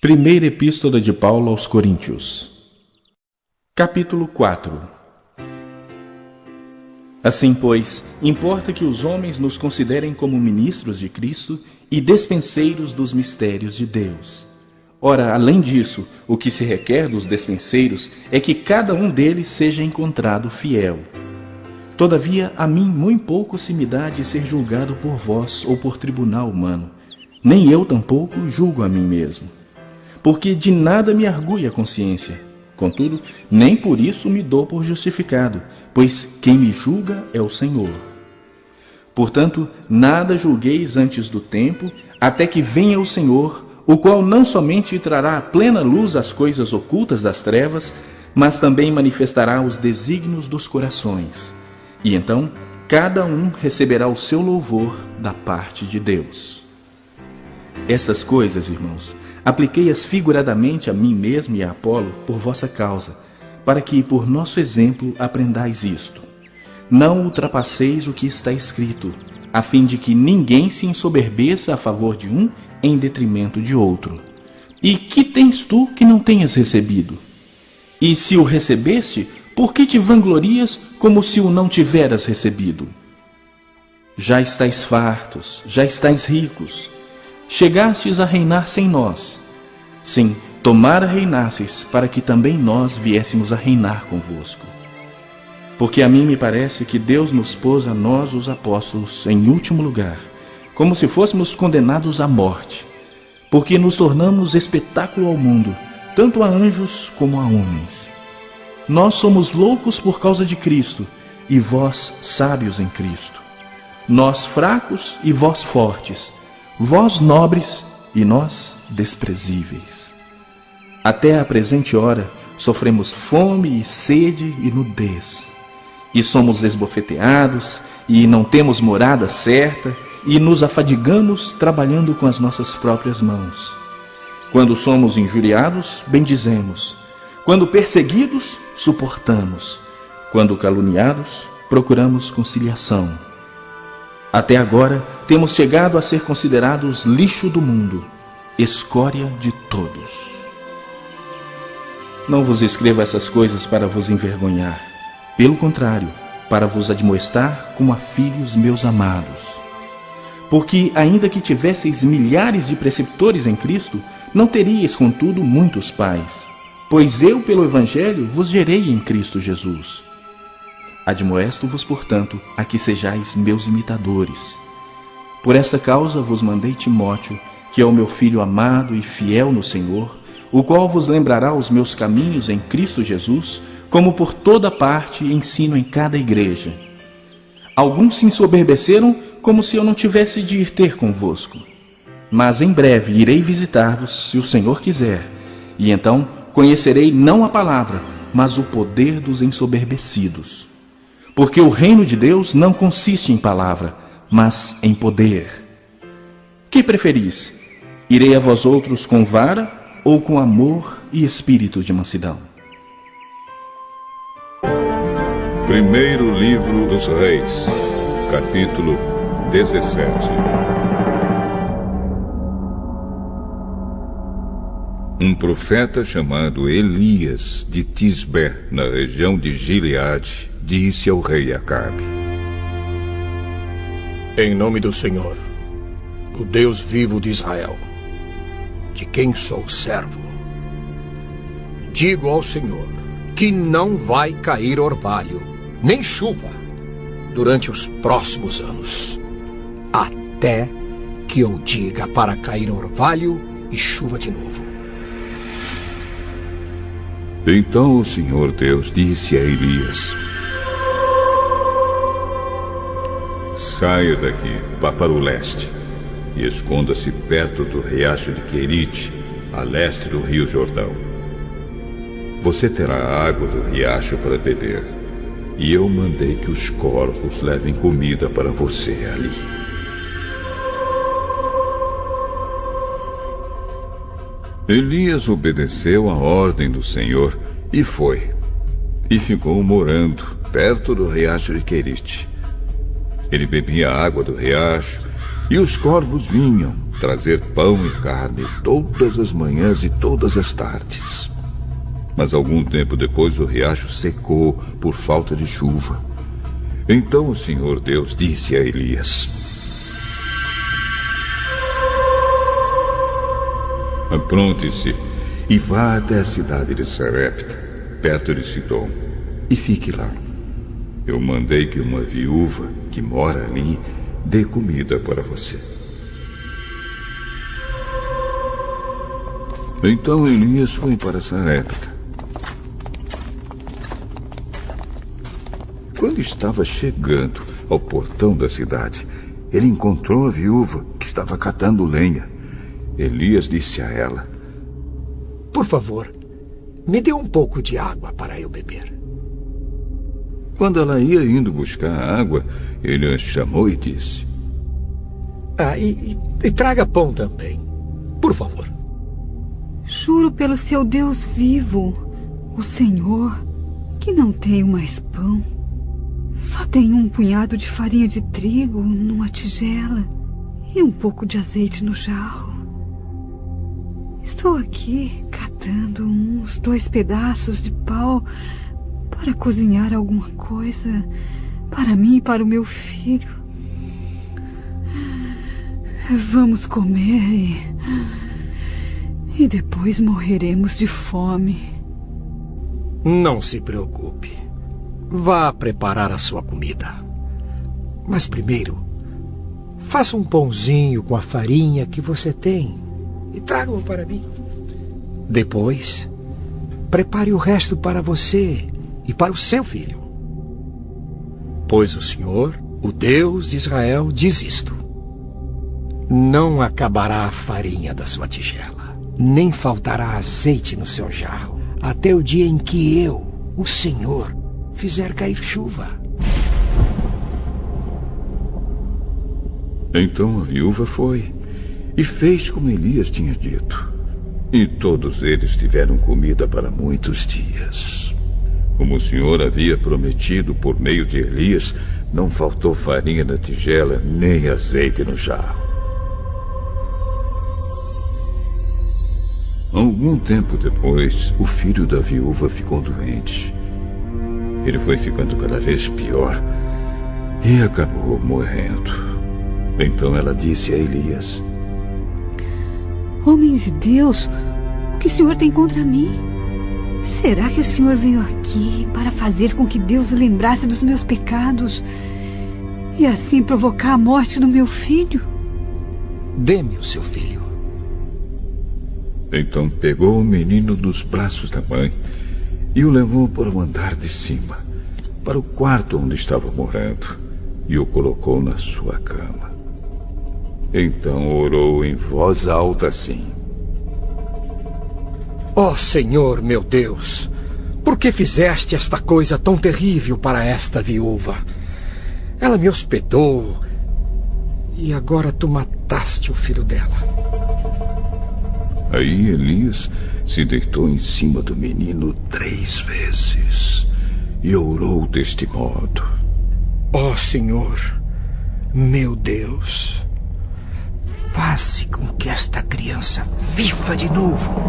Primeira Epístola de Paulo aos Coríntios. Capítulo 4. Assim, pois, importa que os homens nos considerem como ministros de Cristo e despenseiros dos mistérios de Deus. Ora, além disso, o que se requer dos despenseiros é que cada um deles seja encontrado fiel. Todavia, a mim muito pouco se me dá de ser julgado por vós ou por tribunal humano. Nem eu tampouco julgo a mim mesmo. Porque de nada me argui a consciência. Contudo, nem por isso me dou por justificado, pois quem me julga é o Senhor. Portanto, nada julgueis antes do tempo, até que venha o Senhor, o qual não somente trará à plena luz as coisas ocultas das trevas, mas também manifestará os desígnios dos corações. E então, cada um receberá o seu louvor da parte de Deus. Estas coisas, irmãos, apliquei-as figuradamente a mim mesmo e a Apolo por vossa causa, para que, por nosso exemplo, aprendais isto. Não ultrapasseis o que está escrito, a fim de que ninguém se ensoberbeça a favor de um em detrimento de outro. E que tens tu que não tenhas recebido? E se o recebeste, por que te vanglorias como se o não tiveras recebido? Já estáis fartos, já estáis ricos. Chegastes a reinar sem nós. Sim, tomara reinasseis, para que também nós viéssemos a reinar convosco. Porque a mim me parece que Deus nos pôs a nós, os apóstolos, em último lugar, como se fôssemos condenados à morte, porque nos tornamos espetáculo ao mundo, tanto a anjos como a homens. Nós somos loucos por causa de Cristo, e vós sábios em Cristo. Nós fracos e vós fortes, vós nobres e nós desprezíveis. Até a presente hora sofremos fome e sede e nudez, e somos esbofeteados, e não temos morada certa, e nos afadigamos trabalhando com as nossas próprias mãos. Quando somos injuriados, bendizemos. Quando perseguidos, suportamos. Quando caluniados, procuramos conciliação. Até agora, temos chegado a ser considerados lixo do mundo, escória de todos. Não vos escrevo essas coisas para vos envergonhar. Pelo contrário, para vos admoestar como a filhos meus amados. Porque, ainda que tivesseis milhares de preceptores em Cristo, não teríeis, contudo, muitos pais. Pois eu, pelo Evangelho, vos gerei em Cristo Jesus. Admoesto-vos, portanto, a que sejais meus imitadores. Por esta causa vos mandei Timóteo, que é o meu filho amado e fiel no Senhor, o qual vos lembrará os meus caminhos em Cristo Jesus, como por toda parte ensino em cada igreja. Alguns se ensoberbeceram, como se eu não tivesse de ir ter convosco. Mas em breve irei visitar-vos, se o Senhor quiser, e então conhecerei não a palavra, mas o poder dos ensoberbecidos. Porque o reino de Deus não consiste em palavra, mas em poder. Que preferis? Irei a vós outros com vara ou com amor e espírito de mansidão? Primeiro livro dos Reis, capítulo 17. Um profeta chamado Elias de Tisbé, na região de Gileade, disse ao rei Acabe: Em nome do Senhor, o Deus vivo de Israel, de quem sou servo, digo ao Senhor que não vai cair orvalho, nem chuva, durante os próximos anos, até que eu diga para cair orvalho e chuva de novo. Então o Senhor Deus disse a Elias: Saia daqui, vá para o leste, e esconda-se perto do riacho de Querite, a leste do rio Jordão. Você terá água do riacho para beber, e eu mandei que os corvos levem comida para você ali. Elias obedeceu à ordem do Senhor e foi, e ficou morando perto do riacho de Querite. Ele bebia a água do riacho, e os corvos vinham, trazer pão e carne todas as manhãs e todas as tardes. Mas algum tempo depois o riacho secou por falta de chuva. Então o Senhor Deus disse a Elias: apronte-se e vá até a cidade de Sarepta, perto de Sidom, e fique lá. Eu mandei que uma viúva que mora ali dê comida para você. Então Elias foi para Sarepta. Quando estava chegando ao portão da cidade, ele encontrou a viúva que estava catando lenha. Elias disse a ela: por favor, me dê um pouco de água para eu beber. Quando ela ia indo buscar a água, ele a chamou e disse: e traga pão também, por favor. Juro pelo seu Deus vivo, o Senhor, que não tenho mais pão. Só tenho um punhado de farinha de trigo numa tigela e um pouco de azeite no jarro. Estou aqui catando uns 2 pedaços de pau para cozinhar alguma coisa para mim e para o meu filho. Vamos comer e depois morreremos de fome. Não se preocupe. Vá preparar a sua comida. Mas primeiro, faça um pãozinho com a farinha que você tem e traga-o para mim. Depois, prepare o resto para você e para o seu filho. Pois o Senhor, o Deus de Israel, diz isto: não acabará a farinha da sua tigela, nem faltará azeite no seu jarro, até o dia em que eu, o Senhor, fizer cair chuva. Então a viúva foi e fez como Elias tinha dito. E todos eles tiveram comida para muitos dias. Como o Senhor havia prometido por meio de Elias, não faltou farinha na tigela, nem azeite no jarro. Algum tempo depois, o filho da viúva ficou doente. Ele foi ficando cada vez pior e acabou morrendo. Então ela disse a Elias: homem de Deus, o que o Senhor tem contra mim? Será que o Senhor veio aqui para fazer com que Deus lembrasse dos meus pecados e assim provocar a morte do meu filho? Dê-me o seu filho. Então pegou o menino dos braços da mãe e o levou para o andar de cima, para o quarto onde estava morando, e o colocou na sua cama. Então orou em voz alta assim: ó Senhor, meu Deus, por que fizeste esta coisa tão terrível para esta viúva? Ela me hospedou e agora tu mataste o filho dela. Aí Elias se deitou em cima do menino 3 vezes e orou deste modo: ó Senhor, meu Deus, faze com que esta criança viva de novo.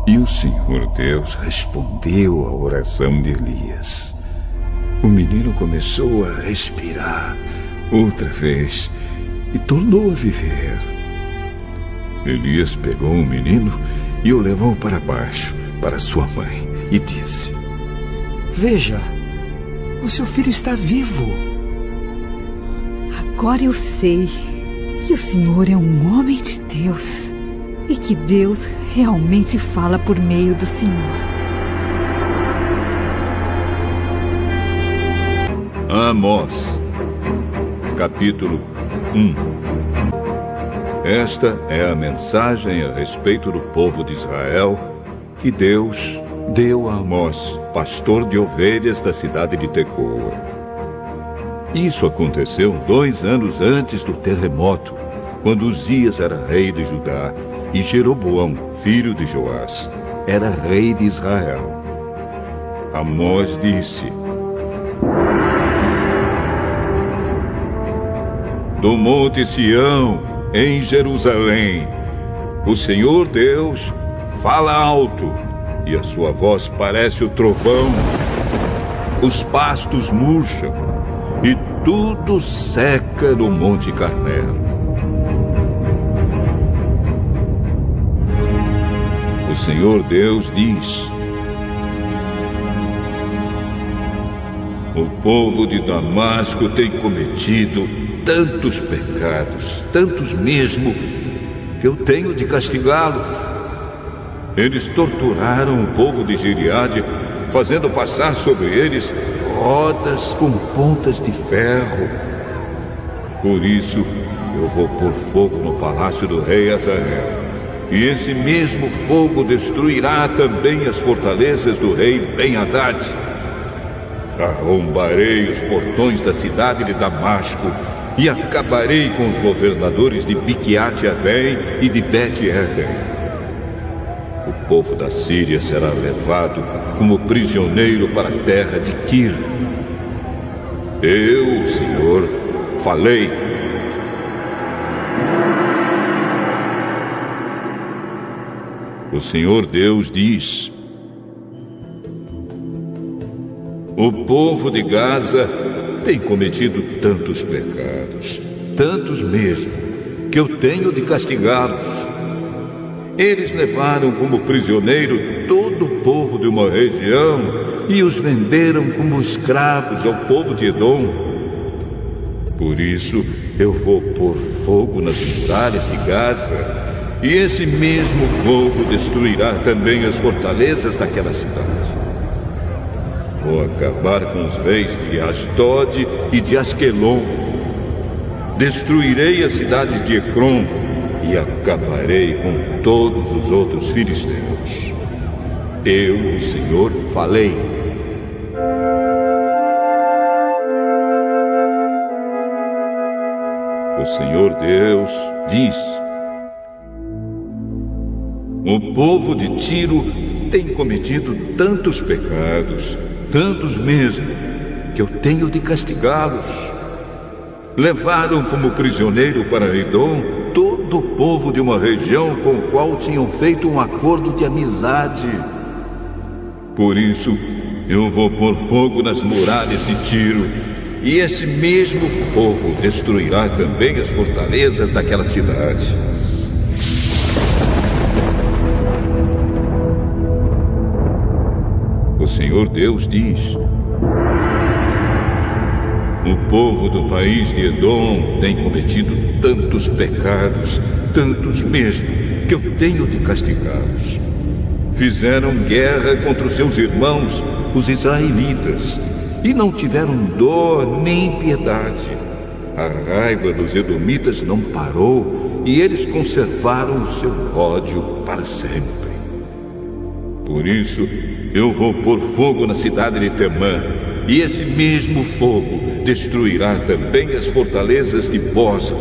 E o Senhor Deus respondeu à oração de Elias. O menino começou a respirar outra vez e tornou a viver. Elias pegou o menino e o levou para baixo, para sua mãe, e disse: veja, o seu filho está vivo. Agora eu sei que o Senhor é um homem de Deus e que Deus realmente fala por meio do Senhor. Amós, capítulo 1. Esta é a mensagem a respeito do povo de Israel que Deus deu a Amós, pastor de ovelhas da cidade de Tecoa. Isso aconteceu 2 anos antes do terremoto, quando Uzias era rei de Judá e Jeroboão, filho de Joás, era rei de Israel. Amós disse: do monte Sião, em Jerusalém, o Senhor Deus fala alto, e a sua voz parece o trovão. Os pastos murcham, e tudo seca no Monte Carmelo. O Senhor Deus diz: o povo de Damasco tem cometido tantos pecados, tantos mesmo, que eu tenho de castigá-los. Eles torturaram o povo de Gileade, fazendo passar sobre eles rodas com pontas de ferro. Por isso, eu vou pôr fogo no palácio do rei Hazael, e esse mesmo fogo destruirá também as fortalezas do rei Ben-Hadad. Arrombarei os portões da cidade de Damasco e acabarei com os governadores de Biquiat-Avém e de Bet-Eden. O povo da Síria será levado como prisioneiro para a terra de Kir. Eu, o Senhor, falei. O Senhor Deus diz: o povo de Gaza tem cometido tantos pecados, tantos mesmo, que eu tenho de castigá-los. Eles levaram como prisioneiro todo o povo de uma região e os venderam como escravos ao povo de Edom. Por isso, eu vou pôr fogo nas muralhas de Gaza, e esse mesmo fogo destruirá também as fortalezas daquela cidade. Vou acabar com os reis de Asdod e de Asquelon. Destruirei as cidades de Ecrom e acabarei com todos os outros filisteus. Eu, o Senhor, falei. O Senhor Deus diz: o povo de Tiro tem cometido tantos pecados, tantos mesmo, que eu tenho de castigá-los. Levaram como prisioneiro para Edom todo o povo de uma região com o qual tinham feito um acordo de amizade. Por isso, eu vou pôr fogo nas muralhas de Tiro, e esse mesmo fogo destruirá também as fortalezas daquela cidade. O Senhor Deus diz: o povo do país de Edom tem cometido tantos pecados, tantos mesmo, que eu tenho de castigá-los. Fizeram guerra contra os seus irmãos, os israelitas, e não tiveram dó nem piedade. A raiva dos edomitas não parou, e eles conservaram o seu ódio para sempre. Por isso, eu vou pôr fogo na cidade de Temã, e esse mesmo fogo destruirá também as fortalezas de Bosra.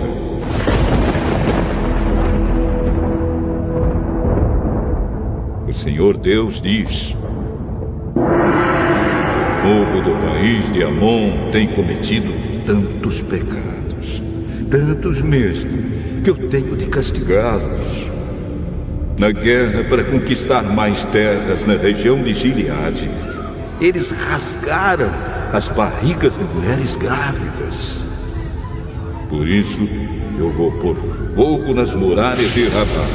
O Senhor Deus diz: o povo do país de Amon tem cometido tantos pecados, tantos mesmo, que eu tenho de castigá-los. Na guerra para conquistar mais terras na região de Gileade, eles rasgaram as barrigas de mulheres grávidas. Por isso, eu vou pôr fogo nas muralhas de Rabá,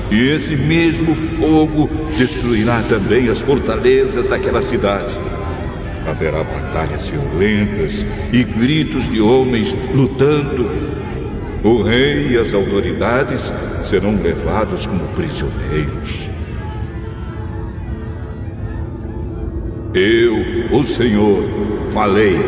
e esse mesmo fogo destruirá também as fortalezas daquela cidade. Haverá batalhas violentas e gritos de homens lutando. O rei e as autoridades serão levados como prisioneiros. Eu, o Senhor, falei.